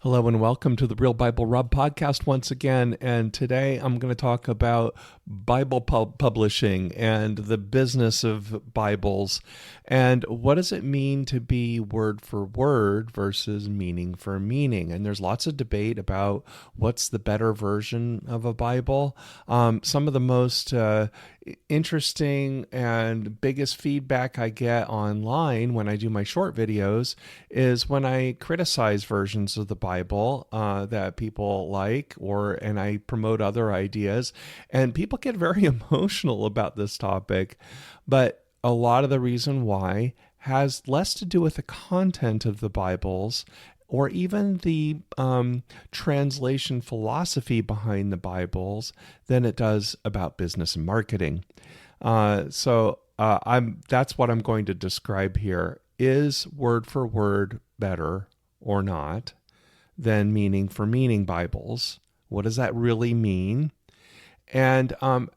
Hello and welcome to the Real Bible Rub podcast once again. And today I'm going to talk about Bible publishing and the business of Bibles. And what does it mean to be word for word versus meaning for meaning? And there's lots of debate about what's the better version of a Bible. Some of the most interesting and biggest feedback I get online when I do my short videos is when I criticize versions of the Bible that people like, and I promote other ideas, and people get very emotional about this topic. But a lot of the reason why has less to do with the content of the Bibles or even the translation philosophy behind the Bibles than it does about business and marketing. That's what I'm going to describe here. Is word for word better or not than meaning for meaning Bibles? What does that really mean? And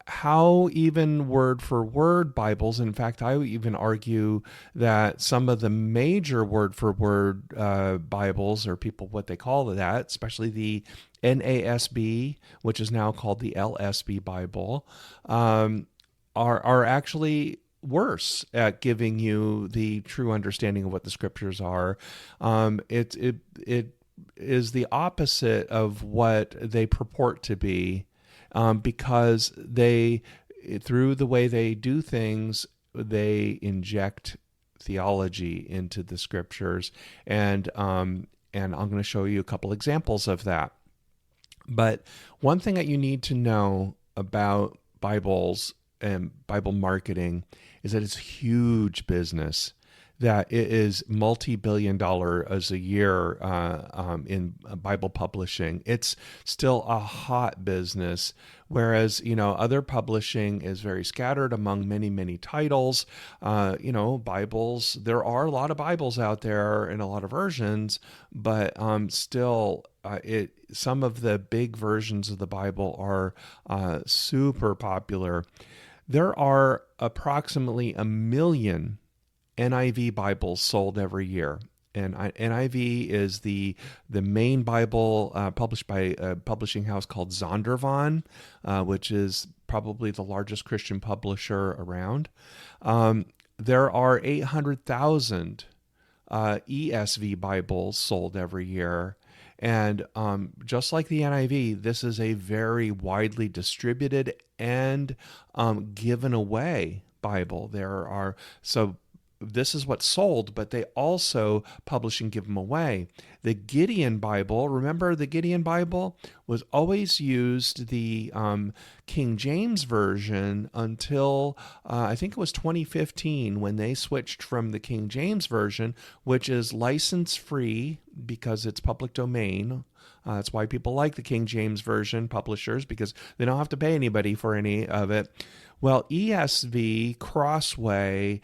how even word for word Bibles, in fact, I would even argue that some of the major word for word Bibles, or people what they call that, especially the NASB, which is now called the LSB Bible, are actually worse at giving you the true understanding of what the scriptures are. It is the opposite of what they purport to be. Because through the way they do things, they inject theology into the scriptures, and I'm going to show you a couple examples of that. But one thing that you need to know about Bibles and Bible marketing is that it's huge business. That it is multi-billion dollars a year in Bible publishing. It's still a hot business, whereas, other publishing is very scattered among many, many titles. Bibles, there are a lot of Bibles out there in a lot of versions, but still, some of the big versions of the Bible are super popular. There are approximately 1 million NIV Bibles sold every year. And NIV is the main Bible published by a publishing house called Zondervan, which is probably the largest Christian publisher around. There are 800,000 ESV Bibles sold every year. And just like the NIV, this is a very widely distributed and given away Bible. This is what's sold, but they also publish and give them away. The Gideon Bible, remember the Gideon Bible was always used the King James Version until I think it was 2015 when they switched from the King James Version, which is license-free because it's public domain. That's why people like the King James Version publishers, because they don't have to pay anybody for any of it. Well, ESV Crossway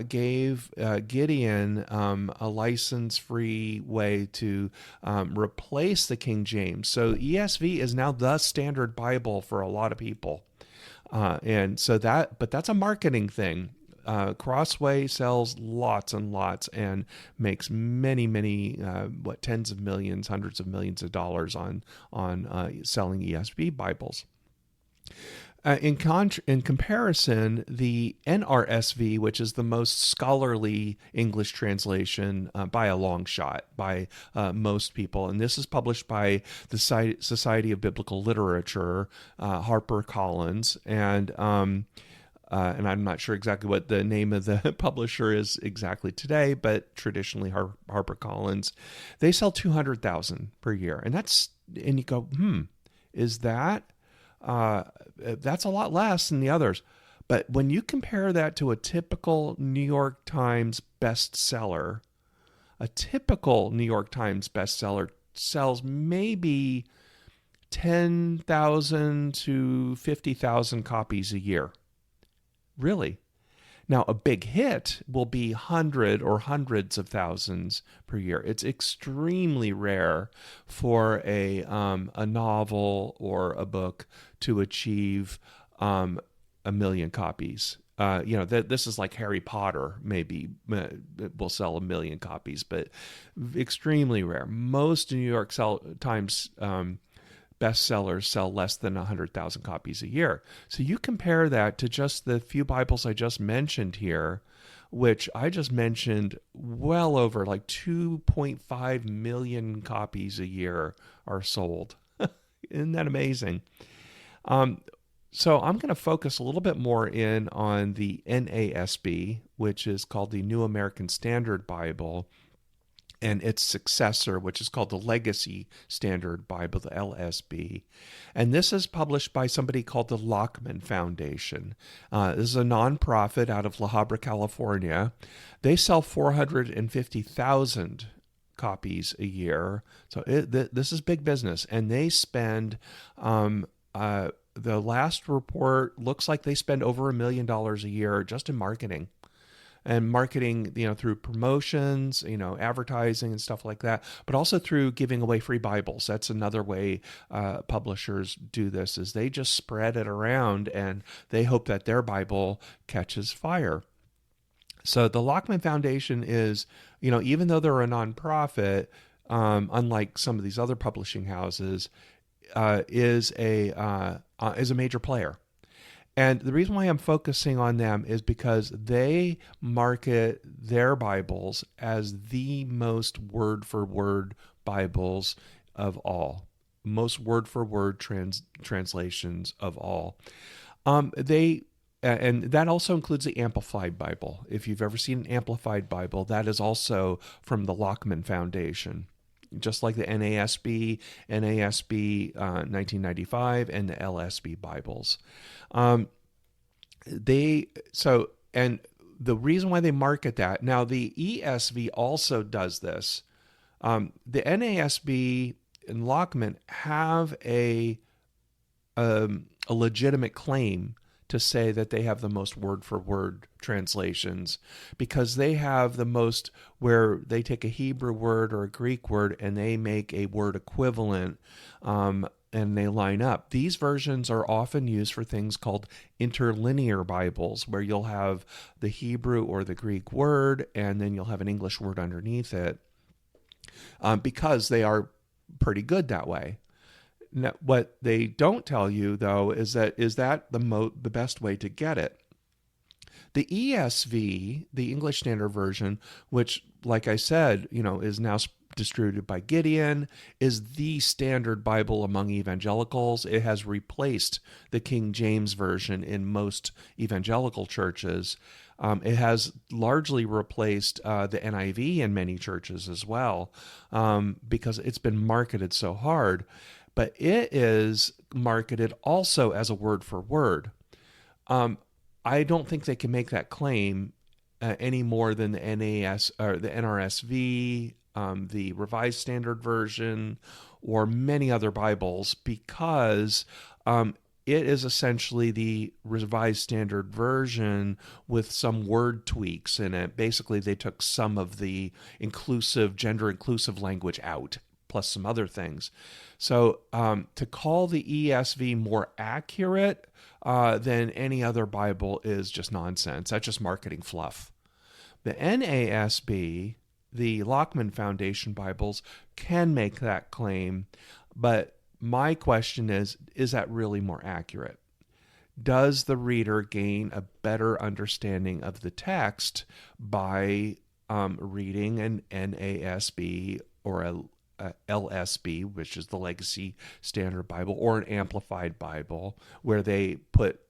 gave Gideon a license-free way to replace the King James. So ESV is now the standard Bible for a lot of people, but that's a marketing thing. Crossway sells lots and lots and makes many, many, tens of millions, hundreds of millions of dollars on selling ESV Bibles. In comparison, the NRSV, which is the most scholarly English translation by a long shot by most people, and this is published by the Society of Biblical Literature, HarperCollins, and I'm not sure exactly what the name of the publisher is exactly today, but traditionally HarperCollins, they sell 200,000 per year, and you go, is that? That's a lot less than the others. But when you compare that to a typical New York Times bestseller, a typical New York Times bestseller sells maybe 10,000 to 50,000 copies a year. Really? Now, a big hit will be hundreds of thousands per year. It's extremely rare for a novel or a book to achieve 1 million copies. This is like Harry Potter. Maybe it will sell 1 million copies, but extremely rare. Most New York Times bestsellers sell less than 100,000 copies a year. So you compare that to just the few Bibles I just mentioned here, which I just mentioned well over like 2.5 million copies a year are sold. Isn't that amazing? So I'm going to focus a little bit more in on the NASB, which is called the New American Standard Bible, and its successor, which is called the Legacy Standard Bible, the LSB. And this is published by somebody called the Lockman Foundation. This is a nonprofit out of La Habra, California. They sell 450,000 copies a year. So this is big business. And they spend, the last report looks like they spend over $1 million a year just in marketing. And marketing, through promotions, advertising and stuff like that, but also through giving away free Bibles. That's another way publishers do this, is they just spread it around and they hope that their Bible catches fire. So the Lockman Foundation is, even though they're a nonprofit, unlike some of these other publishing houses, is a major player. And the reason why I'm focusing on them is because they market their Bibles as the most word-for-word Bibles of all, most word-for-word translations of all. And that also includes the Amplified Bible. If you've ever seen an Amplified Bible, that is also from the Lockman Foundation, just like the NASB 1995, and the LSB Bibles. And the reason why they market that, now the ESV also does this. The NASB and Lockman have a legitimate claim to say that they have the most word-for-word translations, because they have the most, where they take a Hebrew word or a Greek word and they make a word equivalent, and they line up. These versions are often used for things called interlinear Bibles, where you'll have the Hebrew or the Greek word and then you'll have an English word underneath it, because they are pretty good that way. Now, what they don't tell you, though, is that the best way to get it. The ESV, the English Standard Version, which, like I said, is now distributed by Gideon, is the standard Bible among evangelicals. It has replaced the King James Version in most evangelical churches. It has largely replaced the NIV in many churches as well, because it's been marketed so hard. But it is marketed also as a word for word. I don't think they can make that claim any more than the NRSV, the Revised Standard Version, or many other Bibles, because it is essentially the Revised Standard Version with some word tweaks in it. Basically, they took some of the gender-inclusive language out, plus some other things. So to call the ESV more accurate than any other Bible is just nonsense. That's just marketing fluff. The NASB, the Lockman Foundation Bibles, can make that claim, but my question is that really more accurate? Does the reader gain a better understanding of the text by reading an NASB or a LSB, which is the Legacy Standard Bible, or an Amplified Bible, where they put,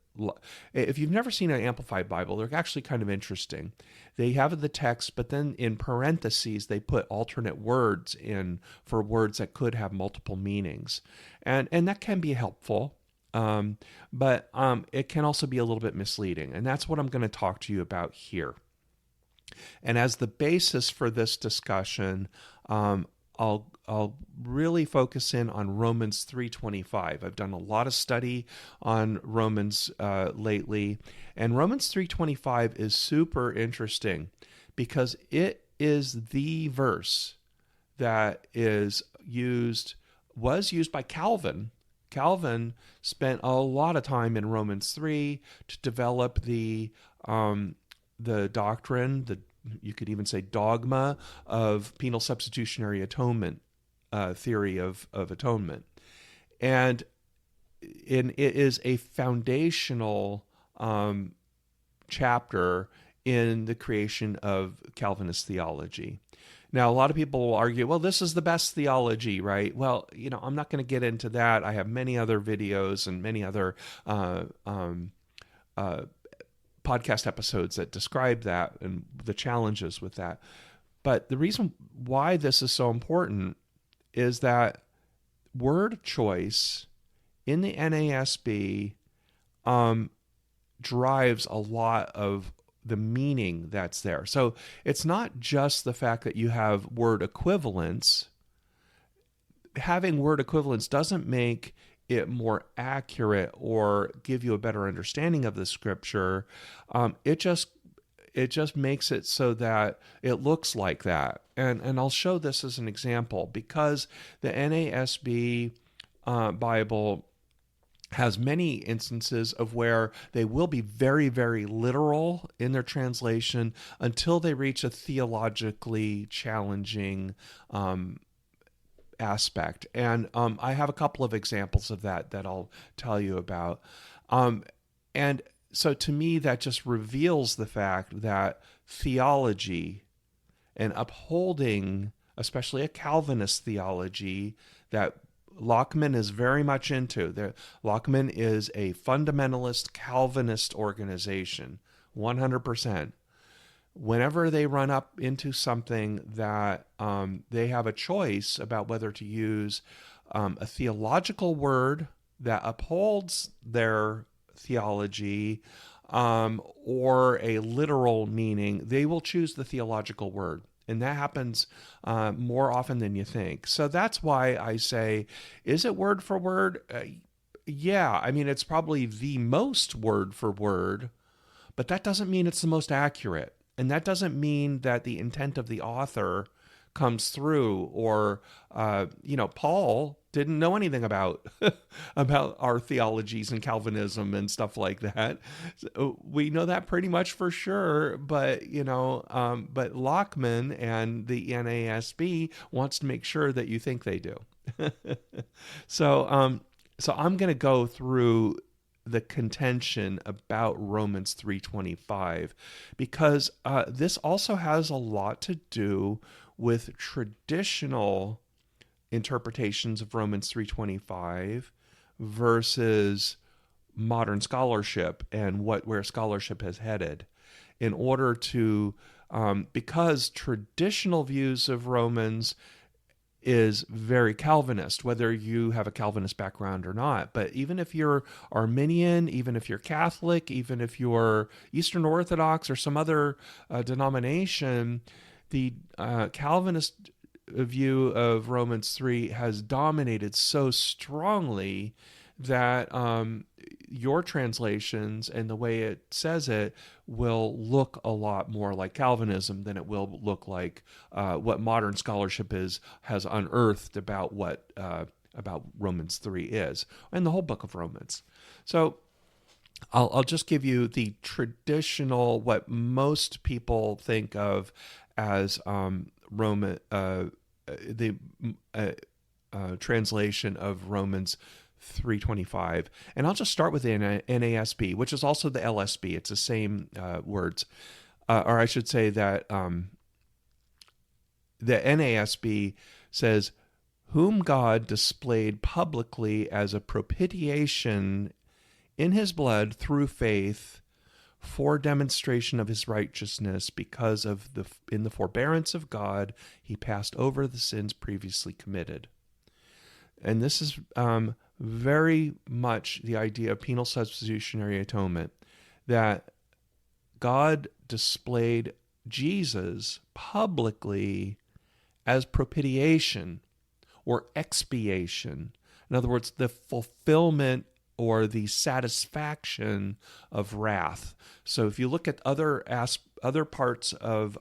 if you've never seen an Amplified Bible, they're actually kind of interesting. They have the text, but then in parentheses, they put alternate words in for words that could have multiple meanings. And that can be helpful, but it can also be a little bit misleading. And that's what I'm going to talk to you about here. And as the basis for this discussion, I'll really focus in on Romans 3:25. I've done a lot of study on Romans lately, and Romans 3:25 is super interesting because it is the verse that was used by Calvin Calvin spent a lot of time in Romans 3 to develop the doctrine, you could even say dogma of penal substitutionary atonement, theory of atonement. And it is a foundational chapter in the creation of Calvinist theology. Now, a lot of people will argue, well, this is the best theology, right? Well, I'm not going to get into that. I have many other videos and many other podcast episodes that describe that and the challenges with that. But the reason why this is so important is that word choice in the NASB drives a lot of the meaning that's there. So it's not just the fact that you have word equivalence. Having word equivalence doesn't make it more accurate or give you a better understanding of the scripture. It just makes it so that it looks like that. And I'll show this as an example, because the NASB Bible has many instances of where they will be very, very literal in their translation until they reach a theologically challenging aspect. And I have a couple of examples of that I'll tell you about. And so to me, that just reveals the fact that theology and upholding, especially a Calvinist theology that Lockman is very much into. Lockman is a fundamentalist Calvinist organization, 100%. Whenever they run up into something that they have a choice about whether to use a theological word that upholds their theology or a literal meaning, they will choose the theological word. And that happens more often than you think. So that's why I say, is it word for word? Yeah, I mean, it's probably the most word for word, but that doesn't mean it's the most accurate. And that doesn't mean that the intent of the author comes through, or, Paul didn't know anything about our theologies and Calvinism and stuff like that. So we know that pretty much for sure, but but Lockman and the NASB wants to make sure that you think they do. So I'm going to go through the contention about Romans 3:25, because this also has a lot to do with traditional interpretations of Romans 3:25 versus modern scholarship and where scholarship has headed, in order to because traditional views of Romans is very Calvinist, whether you have a Calvinist background or not. But even if you're Arminian, even if you're Catholic, even if you're Eastern Orthodox or some other denomination, the Calvinist view of Romans 3 has dominated so strongly that your translations and the way it says it will look a lot more like Calvinism than it will look like what modern scholarship has unearthed about what about Romans 3 is, and the whole book of Romans. So I'll just give you the traditional, what most people think of as the translation of Romans 3:25, and I'll just start with the NASB, which is also the LSB. It's the same words, or I should say that the NASB says, "Whom God displayed publicly as a propitiation in his blood through faith, for demonstration of his righteousness, because of in the forbearance of God he passed over the sins previously committed." And this is very much the idea of penal substitutionary atonement, that God displayed Jesus publicly as propitiation or expiation. In other words, the fulfillment or the satisfaction of wrath. So if you look at other parts of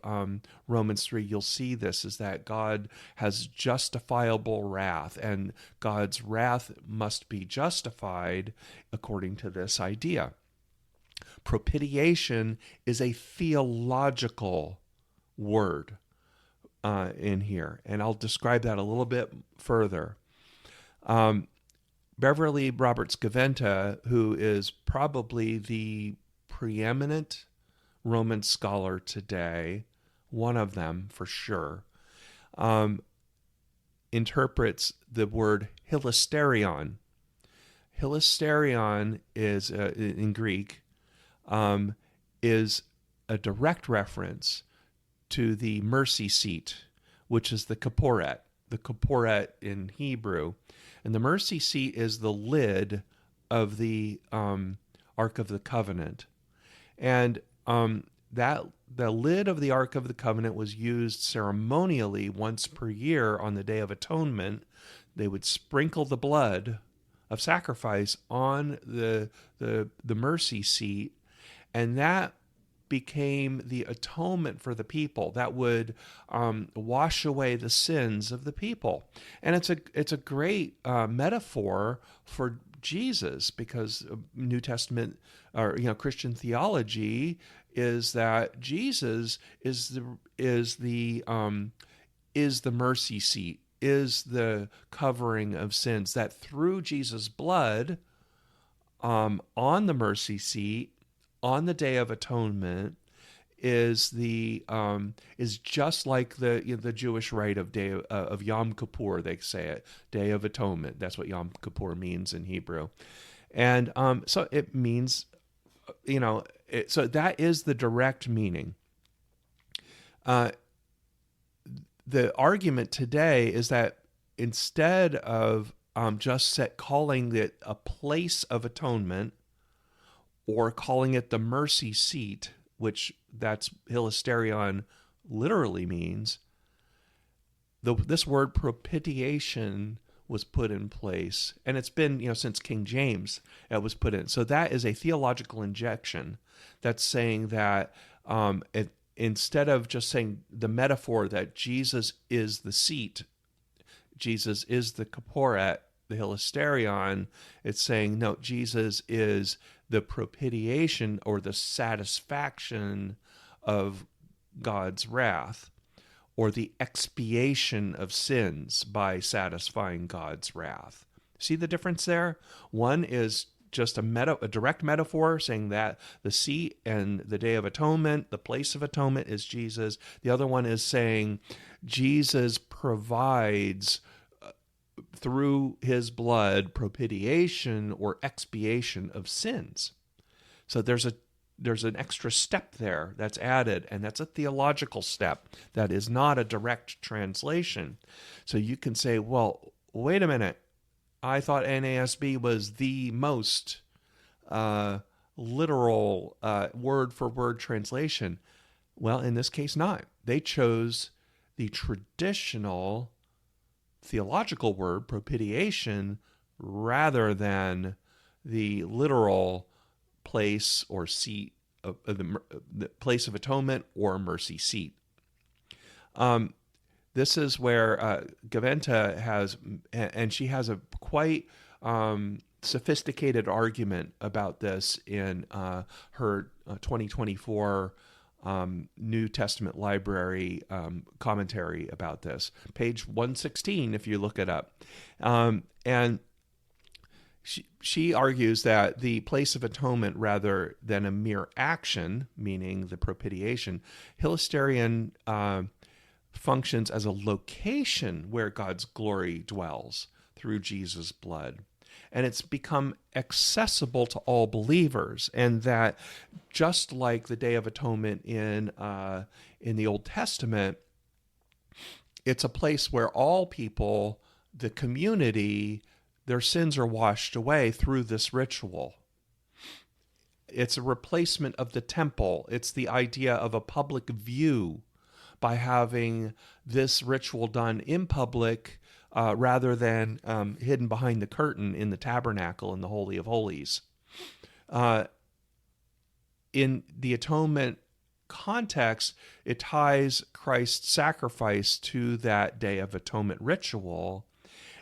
Romans 3, you'll see this, is that God has justifiable wrath, and God's wrath must be justified according to this idea. Propitiation is a theological word in here, and I'll describe that a little bit further. Beverly Gaventa, who is probably the preeminent Roman scholar today, one of them for sure, interprets the word hilasterion. Hilasterion is, in Greek, is a direct reference to the mercy seat, which is the kapporet. The kapporet in Hebrew. And the mercy seat is the lid of the Ark of the Covenant. And that the lid of the Ark of the Covenant was used ceremonially once per year on the Day of Atonement. They would sprinkle the blood of sacrifice on the mercy seat, and that became the atonement for the people that would wash away the sins of the people. And it's a great metaphor for Jesus, because New Testament or Christian theology is that Jesus is the mercy seat, is the covering of sins, that through Jesus' blood on the mercy seat on the Day of Atonement is just like the Jewish rite of Yom Kippur. They say it, Day of Atonement. That's what Yom Kippur means in Hebrew, and so it means, so that is the direct meaning. The argument today is that instead of just calling it a place of atonement, or calling it the mercy seat, which that's hilasterion literally means, this word propitiation was put in place, and it's been since King James it was put in. So that is a theological injection that's saying that instead of just saying the metaphor that Jesus is the seat, Jesus is the kapporet, the hilasterion, it's saying no, Jesus is the propitiation, or the satisfaction of God's wrath, or the expiation of sins by satisfying God's wrath. See the difference there? One is just a direct metaphor saying that the seat and the Day of Atonement, the place of atonement, is Jesus. The other one is saying Jesus provides through his blood propitiation or expiation of sins. So there's an extra step there that's added, and that's a theological step that is not a direct translation. So you can say, well, wait a minute, I thought NASB was the most literal word for word translation. Well, in this case, not. They chose the traditional theological word propitiation rather than the literal place or seat of the place of atonement or mercy seat. This is where Gaventa has, and she has a quite sophisticated argument about this in her 2024 New Testament Library commentary about this, page 116, if you look it up. And she argues that the place of atonement, rather than a mere action, meaning the propitiation, hilasterion functions as a location where God's glory dwells through Jesus' blood. And it's become accessible to all believers, and that just like the Day of Atonement in the Old Testament, it's a place where all people, the community, their sins are washed away through this ritual. It's a replacement of the temple. It's the idea of a public view by having this ritual done in public rather than hidden behind the curtain in the tabernacle in the Holy of Holies. In the atonement context, it ties Christ's sacrifice to that Day of Atonement ritual,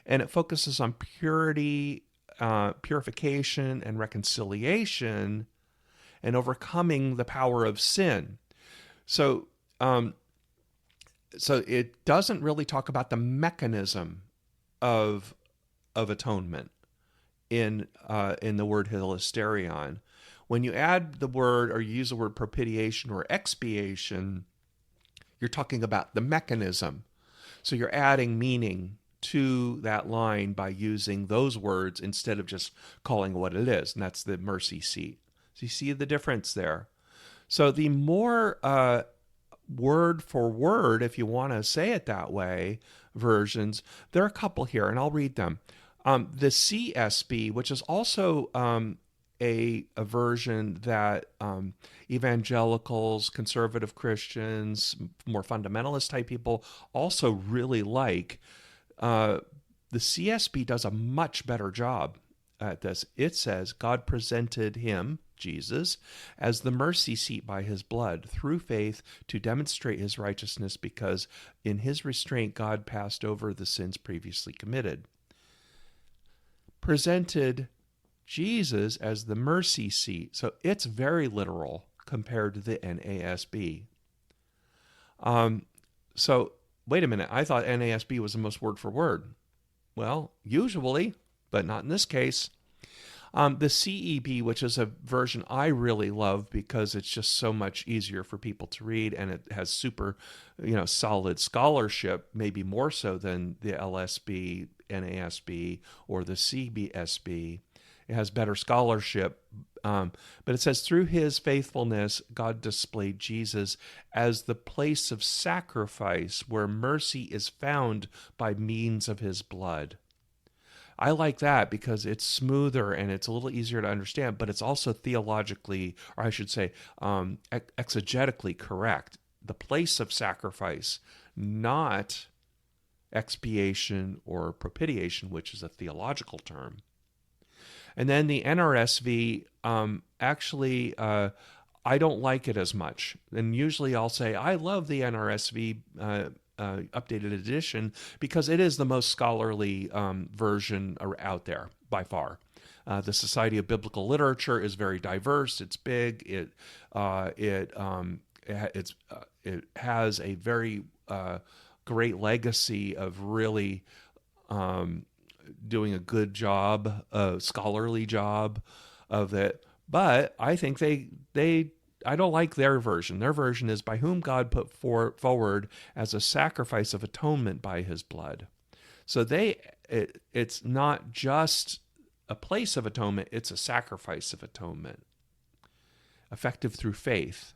and it focuses on purity, purification, and reconciliation, and overcoming the power of sin. So it doesn't really talk about the mechanism of atonement in the word hilasterion. When you add the word or you use the word propitiation or expiation, you're talking about the mechanism. So you're adding meaning to that line by using those words instead of just calling it what it is, and that's the mercy seat. So you see the difference there. So the more word for word, if you want to say it that way, versions, there are a couple here, and I'll read them. The CSB, which is also a version that evangelicals, conservative Christians, more fundamentalist type people also really like. The CSB does a much better job at this. It says, God presented him, Jesus, as the mercy seat by his blood through faith to demonstrate his righteousness, because in his restraint God passed over the sins previously committed. Presented Jesus as the mercy seat. So it's very literal compared to the NASB. So wait a minute. I thought NASB was the most word for word. Well, usually, but not in this case. The CEB, which is a version I really love because it's just so much easier for people to read, and it has super, solid scholarship, maybe more so than the LSB, NASB, or the CBSB. It has better scholarship, but it says, through his faithfulness, God displayed Jesus as the place of sacrifice where mercy is found by means of his blood. I like that because it's smoother and it's a little easier to understand, but it's also theologically, or I should say, exegetically correct. The place of sacrifice, not expiation or propitiation, which is a theological term. And then the NRSV, I don't like it as much. And usually I'll say, I love the NRSV updated edition because it is the most scholarly version out there by far. The Society of Biblical Literature is very diverse. It's big. It has a very great legacy of really doing a good job, a scholarly job of it. But I think I don't like their version. Their version is by whom God put forward as a sacrifice of atonement by his blood. So it's not just a place of atonement, it's a sacrifice of atonement, effective through faith.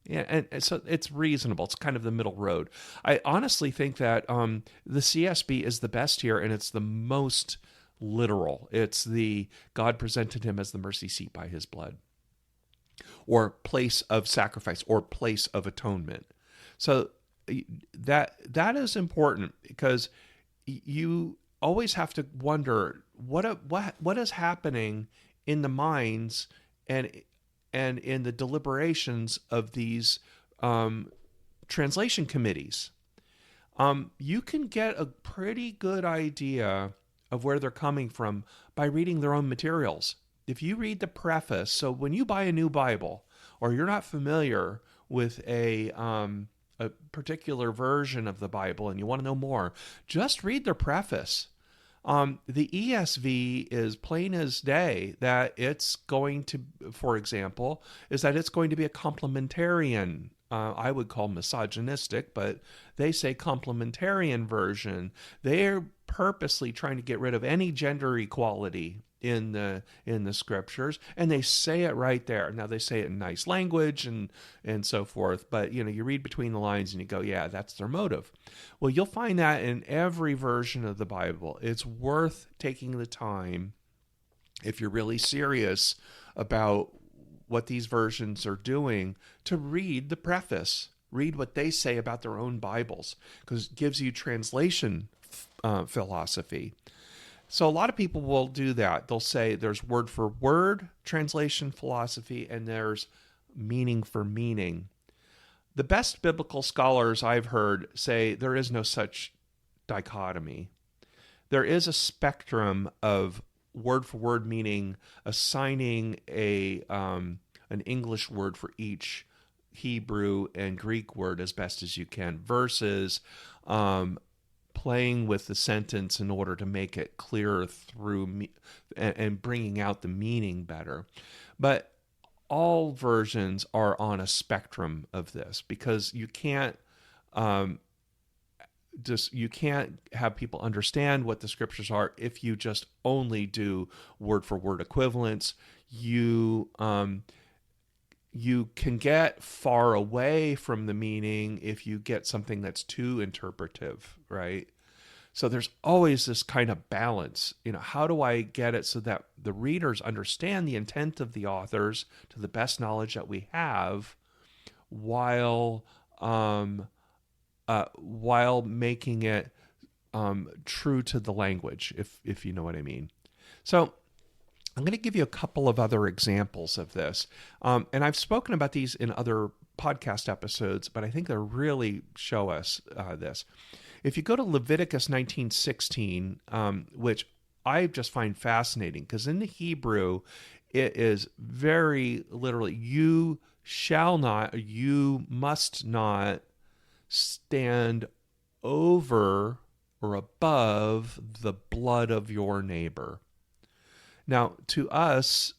Yeah, and so it's reasonable. It's kind of the middle road. I honestly think that the CSB is the best here, and it's the most literal. It's the God presented him as the mercy seat by his blood, or place of sacrifice, or place of atonement. So that is important because you always have to wonder what is happening in the minds and in the deliberations of these translation committees. You can get a pretty good idea of where they're coming from by reading their own materials. If you read the preface, so when you buy a new Bible, or you're not familiar with a particular version of the Bible and you want to know more, just read their preface. The ESV is plain as day that it's going to, for example, is that it's going to be a complementarian, I would call misogynistic, but they say complementarian version. They're purposely trying to get rid of any gender equality in the scriptures, and they say it right there. Now they say it in nice language and so forth, but you read between the lines and you go, yeah, that's their motive. Well, you'll find that in every version of the Bible. It's worth taking the time, if you're really serious about what these versions are doing, to read the preface. Read what they say about their own Bibles, because it gives you translation philosophy. So a lot of people will do that. They'll say there's word for word translation philosophy and there's meaning for meaning. The best biblical scholars I've heard say there is no such dichotomy. There is a spectrum of word for word meaning, assigning an English word for each Hebrew and Greek word as best as you can, versus playing with the sentence in order to make it clearer through and bringing out the meaning better. But all versions are on a spectrum of this, because you can't you can't have people understand what the scriptures are if you just only do word for word equivalents. You can get far away from the meaning if you get something that's too interpretive, right? So there's always this kind of balance. How do I get it so that the readers understand the intent of the authors to the best knowledge that we have, while making it true to the language, if you know what I mean. So I'm going to give you a couple of other examples of this. And I've spoken about these in other podcast episodes, but I think they really show us this. If you go to Leviticus 19:16, which I just find fascinating, because in the Hebrew, it is very literally, you must not stand over or above the blood of your neighbor. Now, to us,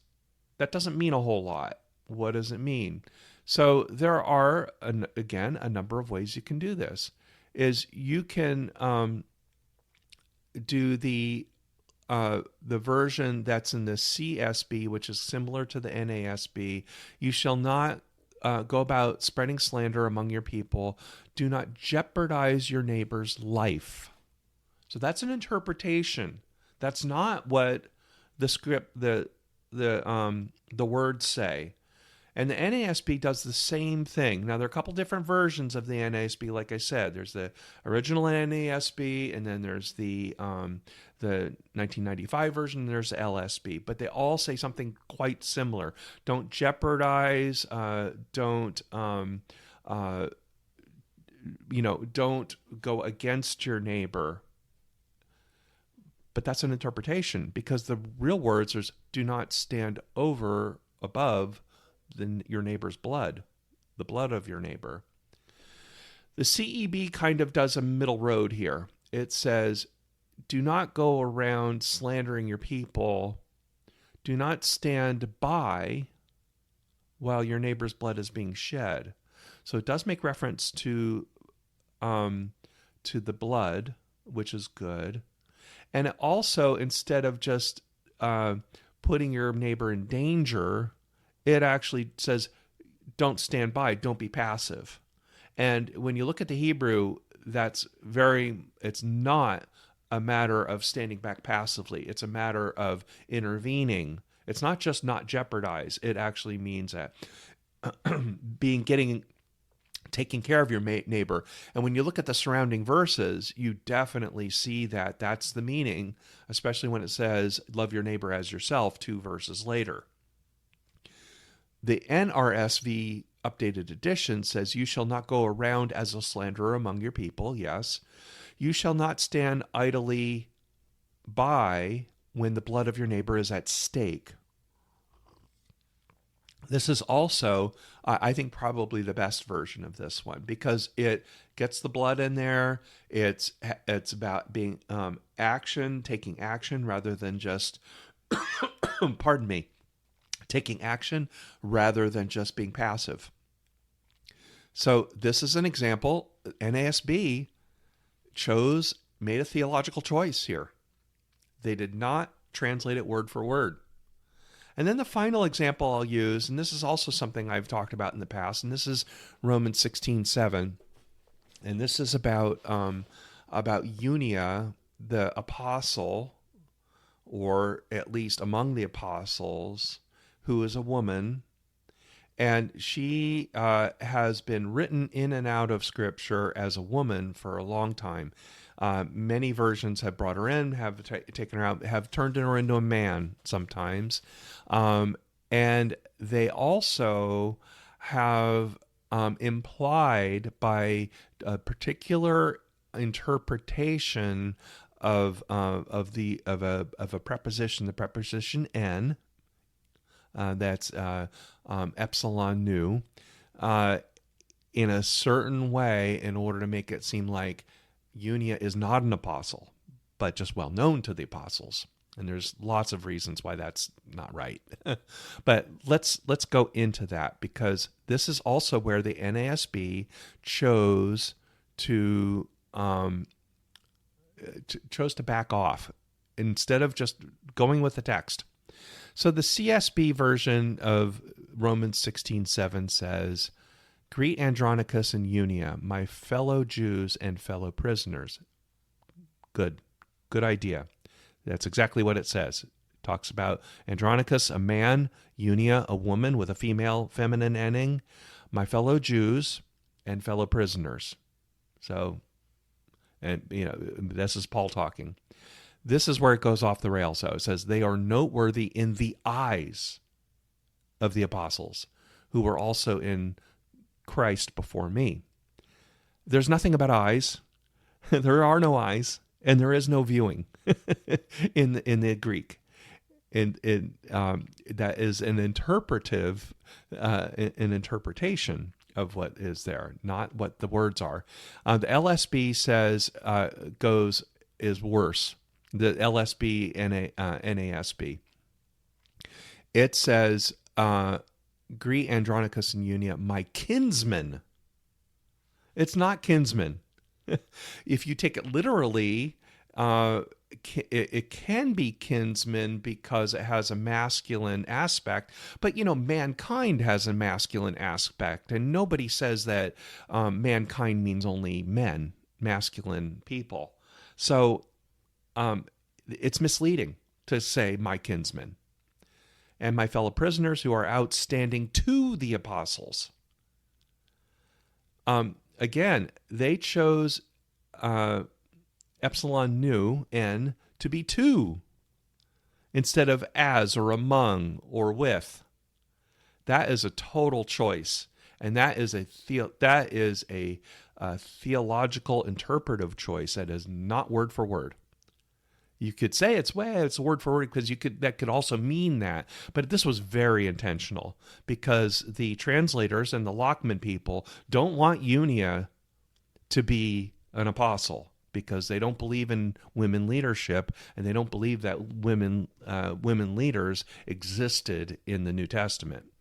that doesn't mean a whole lot. What does it mean? So there are, again, a number of ways you can do this. Is you can do the version that's in the CSB, which is similar to the NASB. You shall not go about spreading slander among your people. Do not jeopardize your neighbor's life. So that's an interpretation. That's not what the words say. And the NASB does the same thing. Now, there are a couple different versions of the NASB. Like I said, there's the original NASB, and then there's the 1995 version, and there's the LSB. But they all say something quite similar. Don't jeopardize. Don't go against your neighbor. But that's an interpretation, because the real words are do not stand above your neighbor's blood, the blood of your neighbor. The CEB kind of does a middle road here. It says, do not go around slandering your people. Do not stand by while your neighbor's blood is being shed. So it does make reference to the blood, which is good. And it also, instead of just putting your neighbor in danger, it actually says, don't stand by, don't be passive. And when you look at the Hebrew, it's not a matter of standing back passively. It's a matter of intervening. It's not just not jeopardize. It actually means that taking care of your neighbor. And when you look at the surrounding verses, you definitely see that that's the meaning, especially when it says, love your neighbor as yourself, 2 verses later. The NRSV updated edition says, you shall not go around as a slanderer among your people. Yes. You shall not stand idly by when the blood of your neighbor is at stake. This is also, I think, probably the best version of this one, because it gets the blood in there. It's about being taking action rather than just, pardon me, taking action rather than just being passive. So this is an example. NASB made a theological choice here. They did not translate it word for word. And then the final example I'll use, and this is also something I've talked about in the past, and this is Romans 16:7. And this is about Unia, the apostle, or at least among the apostles, who is a woman, and she has been written in and out of Scripture as a woman for a long time. Many versions have brought her in, have taken her out, have turned her into a man sometimes. And they also have implied by a particular interpretation of a preposition, the preposition "n," that's epsilon nu, in a certain way, in order to make it seem like Unia is not an apostle, but just well known to the apostles. And there's lots of reasons why that's not right. But let's go into that, because this is also where the NASB chose to back off instead of just going with the text. So the CSB version of Romans 16:7 says, "Greet Andronicus and Unia, my fellow Jews and fellow prisoners." Good idea. That's exactly what it says. It talks about Andronicus, a man, Unia, a woman with a feminine ending, my fellow Jews and fellow prisoners. So, and this is Paul talking. This is where it goes off the rails. So it says, they are noteworthy in the eyes of the apostles, who were also in Christ before me. There's nothing about eyes. There are no eyes, and there is no viewing in the Greek. And that is an interpretation of what is there, not what the words are. The LSB says is worse. The LSB and NASB. It says, "Greet Andronicus and Unia, my kinsmen." It's not kinsman. If you take it literally, it can be kinsman because it has a masculine aspect, but mankind has a masculine aspect, and nobody says that mankind means only men, masculine people. So it's misleading to say my kinsmen and my fellow prisoners who are outstanding to the apostles. Again, they chose epsilon nu, n, to be to, instead of as or among or with. That is a total choice, and that is a theological interpretive choice. That is not word for word. You could say it's word for word because that could also mean that, but this was very intentional because the translators and the Lockman people don't want Unia to be an apostle, because they don't believe in women leadership, and they don't believe that women leaders existed in the New Testament.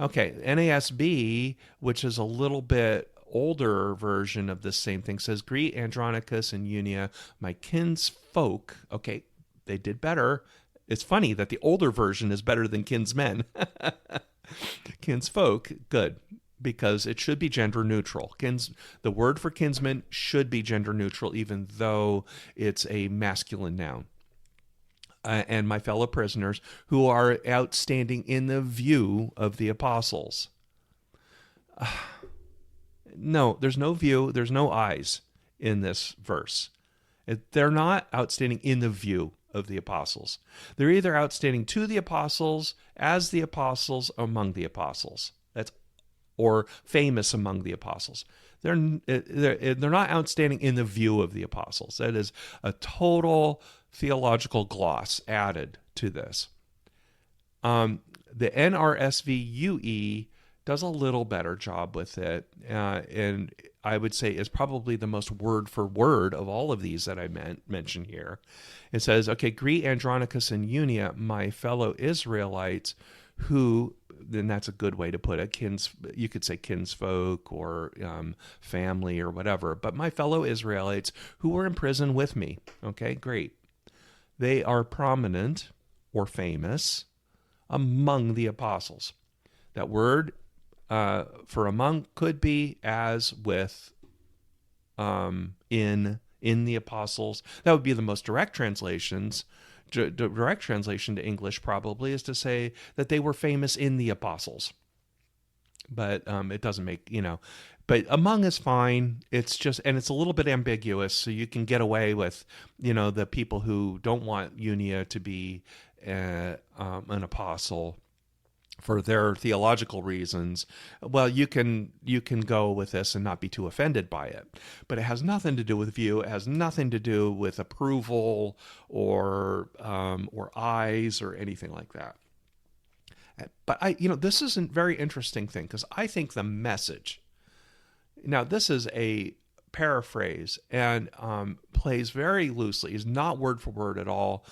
Okay, NASB, which is a little bit older version of this same thing, says, "Greet Andronicus and Unia, my kinsfolk." Okay, they did better. It's funny that the older version is better than kinsmen. Kinsfolk, good, because it should be gender neutral. The word for kinsman should be gender neutral, even though it's a masculine noun. And my fellow prisoners who are outstanding in the view of the apostles. No, there's no view, there's no eyes in this verse. They're not outstanding in the view of the apostles. They're either outstanding to the apostles, as the apostles, among the apostles. Or famous among the apostles. They're not outstanding in the view of the apostles. That is a total theological gloss added to this. The NRSVue does a little better job with it, and I would say is probably the most word for word of all of these that I mentioned here. It says, okay, "Greet Andronicus and Unia, my fellow Israelites, who," then that's a good way to put it, you could say kinsfolk or family or whatever, but "my fellow Israelites who were in prison with me." Okay, great. They are prominent or famous among the apostles. That word for among could be as, with, in the apostles. That would be the most direct translations. Direct translation to English probably is to say that they were famous in the apostles. But it doesn't make, But among is fine. It's just, and it's a little bit ambiguous, so you can get away with, the people who don't want Unia to be an apostle for their theological reasons. Well, you can go with this and not be too offended by it. But it has nothing to do with view. It has nothing to do with approval or eyes or anything like that. But this is a very interesting thing, because I think the message. Now, this is a paraphrase and plays very loosely. Is not word for word at all.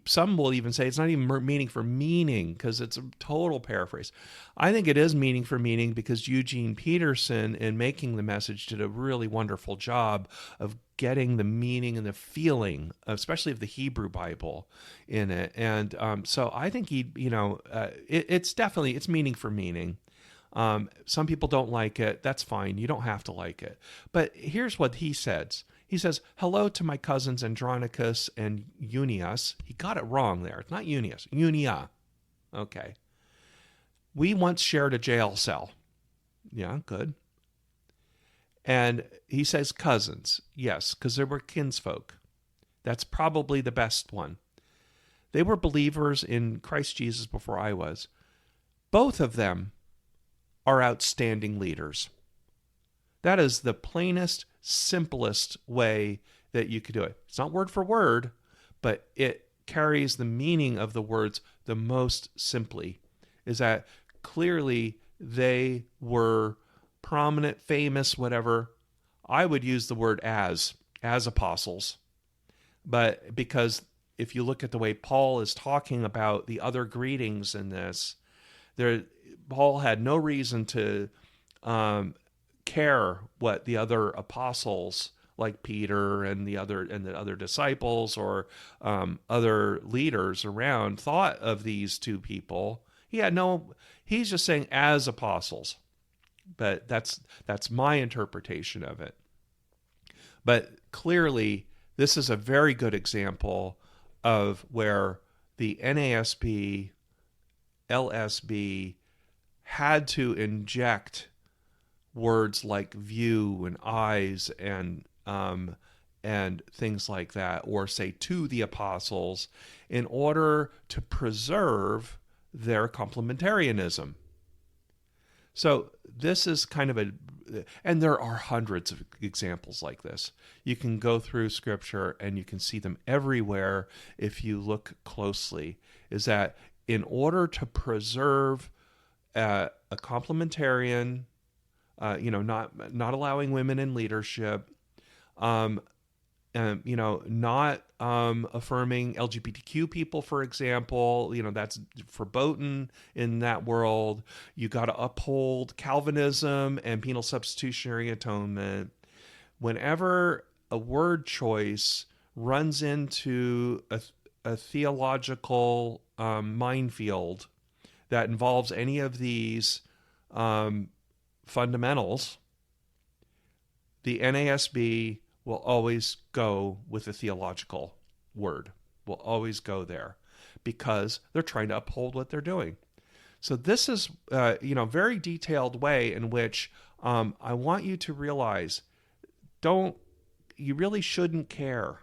Some will even say it's not even meaning for meaning, because it's a total paraphrase. I think it is meaning for meaning, because Eugene Peterson, in making the message, did a really wonderful job of getting the meaning and the feeling, especially of the Hebrew Bible, in it. And so I think it's meaning for meaning. Some people don't like it. That's fine. You don't have to like it. But here's what he says. He says, hello to my cousins Andronicus and Unias. He got it wrong there. It's not Unias, Unia. Okay. We once shared a jail cell. Yeah, good. And he says cousins. Yes, because they were kinsfolk. That's probably the best one. They were believers in Christ Jesus before I was. Both of them are outstanding leaders. That is the plainest, simplest way that you could do it. It's not word for word, but it carries the meaning of the words the most simply. Is that clearly they were prominent, famous, whatever. I would use the word as apostles. But because if you look at the way Paul is talking about the other greetings in this, Paul had no reason to care what the other apostles, like Peter and the other disciples or other leaders around, thought of these two people. He's just saying as apostles. But that's my interpretation of it. But clearly, this is a very good example of where the NASB, LSB had to inject words like view and eyes and things like that, or say to the apostles, in order to preserve their complementarianism. So this is kind of and there are hundreds of examples like this. You can go through Scripture and you can see them everywhere if you look closely, is that in order to preserve a complementarian, not allowing women in leadership, not affirming LGBTQ people, for example, that's verboten in that world. You got to uphold Calvinism and penal substitutionary atonement. Whenever a word choice runs into a theological minefield that involves any of these fundamentals, the NASB will always go with a theological word. Will always go there because they're trying to uphold what they're doing. So this is, very detailed way in which I want you to realize, you really shouldn't care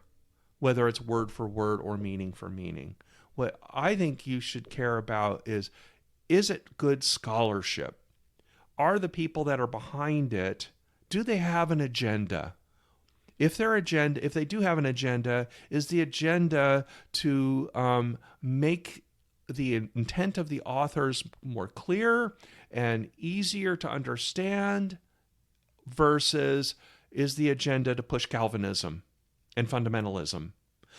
whether it's word for word or meaning for meaning. What I think you should care about is it good scholarship? Are the people that are behind it, do they have an agenda? If they do have an agenda, is the agenda to make the intent of the authors more clear and easier to understand, versus is the agenda to push Calvinism and fundamentalism?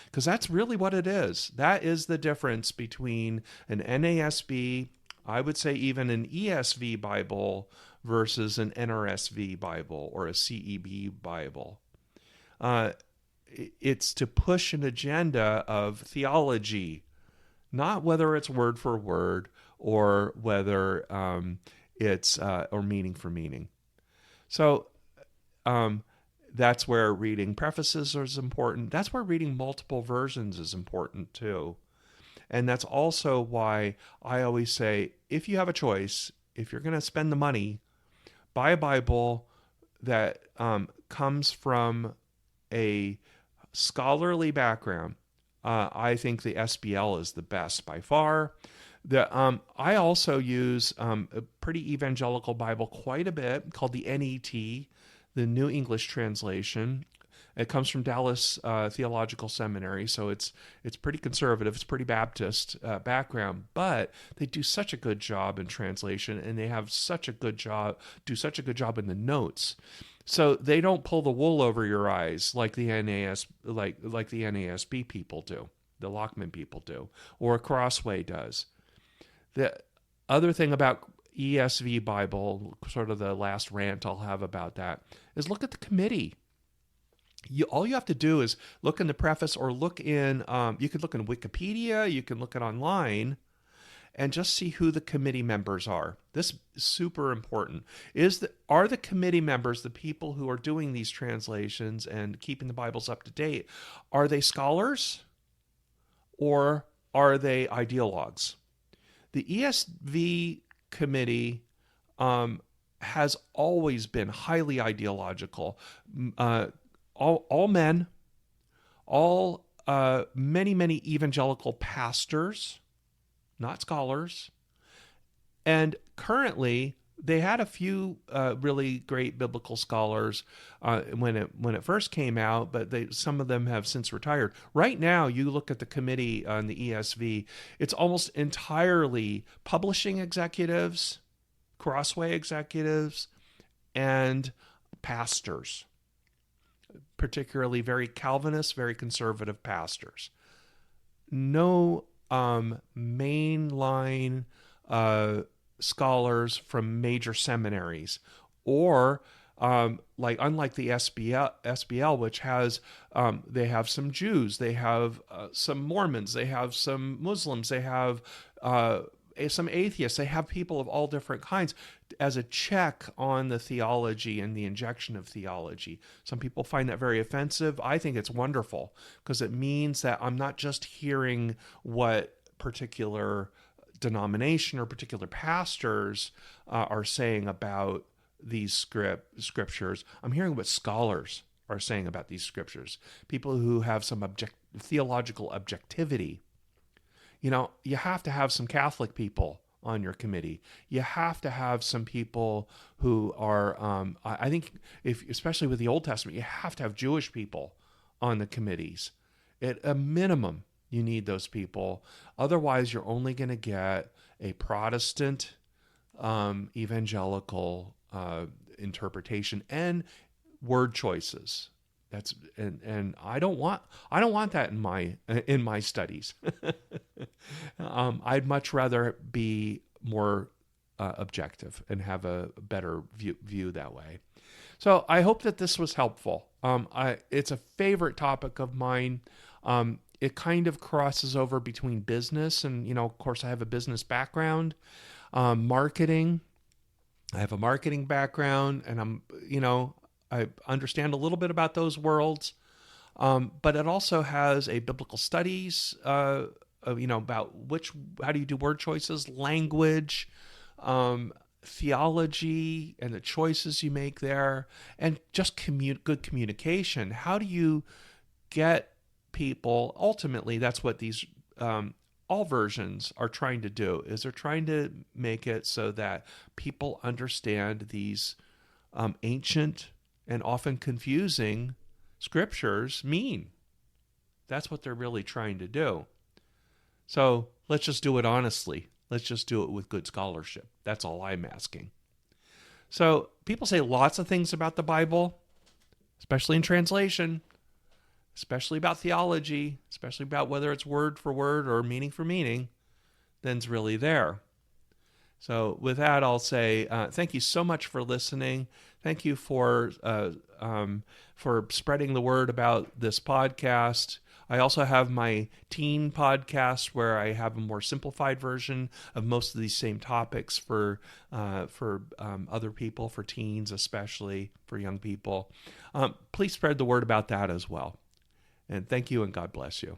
Because that's really what it is. That is the difference between an NASB, I would say even an ESV Bible, versus an NRSV Bible or a CEB Bible. It's to push an agenda of theology, not whether it's word for word or whether it's or meaning for meaning. So that's where reading prefaces is important. That's where reading multiple versions is important too. And that's also why I always say, if you have a choice, if you're going to spend the money, buy a Bible that comes from a scholarly background. I think the SBL is the best by far. I also use a pretty evangelical Bible quite a bit called the NET, the New English Translation. It comes from Dallas Theological Seminary, so it's pretty conservative. It's pretty Baptist background, but they do such a good job in translation, and they have such a good job in the notes. So they don't pull the wool over your eyes like the like the NASB people do, the Lockman people do, or Crossway does. The other thing about ESV Bible, sort of the last rant I'll have about that, is look at the committee. All you have to do is look in the preface, or look in, you could look in Wikipedia, you can look at online, and just see who the committee members are. This is super important. Are the committee members, the people who are doing these translations and keeping the Bibles up to date, are they scholars or are they ideologues? The ESV committee has always been highly ideological. All men, many evangelical pastors, not scholars, and currently they had a few really great biblical scholars when it first came out, but some of them have since retired. Right now, you look at the committee on the ESV, it's almost entirely publishing executives, Crossway executives, and pastors, particularly very Calvinist, very conservative pastors. No mainline scholars from major seminaries, or unlike the SBL, which has they have some Jews, they have some Mormons, they have some Muslims, they have some atheists, they have people of all different kinds as a check on the theology and the injection of theology. Some people find that very offensive. I think it's wonderful, because it means that I'm not just hearing what particular denomination or particular pastors are saying about these scriptures. I'm hearing what scholars are saying about these scriptures, people who have some theological objectivity. You know, you have to have some Catholic people on your committee. You have to have some people who are, I think, especially with the Old Testament, you have to have Jewish people on the committees. At a minimum, you need those people. Otherwise, you're only going to get a Protestant evangelical interpretation and word choices. And I don't want that in my studies. I'd much rather be more objective and have a better view that way. So I hope that this was helpful. It's a favorite topic of mine. It kind of crosses over between business and, of course, I have a business background, marketing. I have a marketing background, and I understand a little bit about those worlds, but it also has a biblical studies, about how do you do word choices, language, theology, and the choices you make there, and just good communication. How do you get people? Ultimately, that's what these all versions are trying to do. Is they're trying to make it so that people understand these ancient and often confusing scriptures mean. That's what they're really trying to do. So let's just do it honestly. Let's just do it with good scholarship. That's all I'm asking. So people say lots of things about the Bible, especially in translation, especially about theology, especially about whether it's word for word or meaning for meaning, than's really there. So with that, I'll say thank you so much for listening. Thank you for spreading the word about this podcast. I also have my teen podcast where I have a more simplified version of most of these same topics for other people, for teens, especially for young people. Please spread the word about that as well. And thank you, and God bless you.